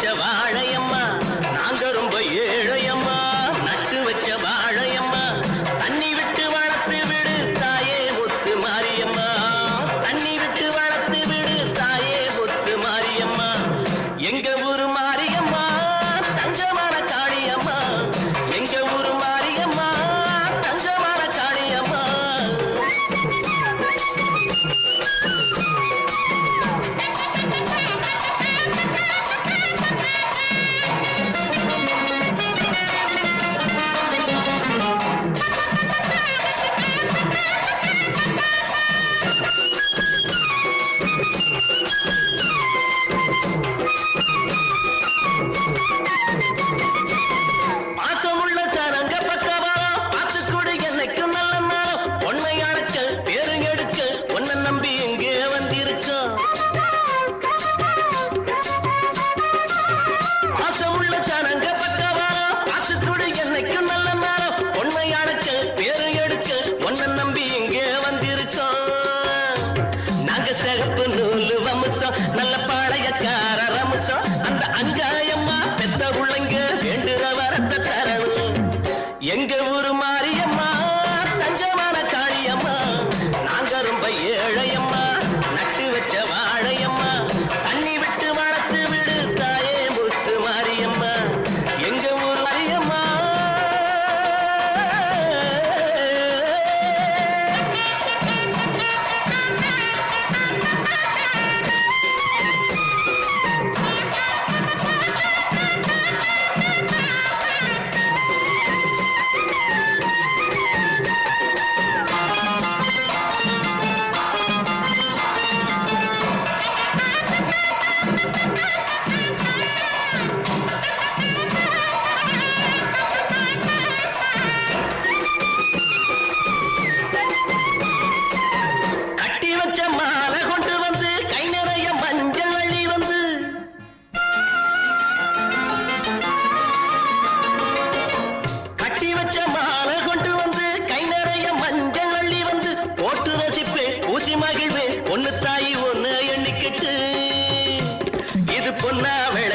வச்ச வாழையம்மா நாங்க ரொம்ப ஏழையம்மா நட்டு வச்ச வாழையம்மா தண்ணி விட்டு வளர்த்து விடு தாயே முத்து மாரியம்மா தண்ணி விட்டு வளர்த்து விடு தாயே முத்து மாரியம்மா எங்க ஊரு மாரியம்மா தங்கமான காளியம்மா எங்க ஊரு மாரியம்மா தங்கமான காளியம்மா பாசமுள்ள சரங்க பக்கவா பார்த்துக்கூட என்னைக்கும் நல்ல நாளும் பொன்னை அழைக்க பேருங்க எடுக்க உன்னை நம்பி எங்கே வந்திருக்கோம் பாசமுள்ள சரங்க பக்கவா பார்த்துக்கூட என்னைக்கும் நல்ல நாளும் பொன்னை அழைக்க பேரு எடுக்க உன்னை நம்பி எங்கே வந்திருக்கோம் நாங்க சிகப்பு நூலு வம்சம் நல்ல பாளையக்கார ரம்சம் அந்த அங்காயம்மா பெத்த உள்ளங்க வேண்டுற வரத்தை தரணும் எங்க ஊரு மாரியம்மா தங்கமான காளியம்மா நாங்க ரொம்ப ஏழையம்மா நட்டு வச்ச வாழையம்மா தண்ணி விட்டு வளர்த்து விடு தாயே முத்து மாரியம்மா எங்க ஊரு மாரியம்மா கட்டி வச்ச மாலை கொண்டு வந்து கை நிறைய மஞ்சள் அள்ளி வந்து கட்டி வச்ச மாலை கொண்டு வந்து கை நிறைய மஞ்சள் அள்ளி வந்து போட்டு ரசிப்பேன் ஊசி மகிழ்வேன் ஒன்னு தாயி ஒன்னு எண்ணிக்கிட்டு இது பொன்னா விளை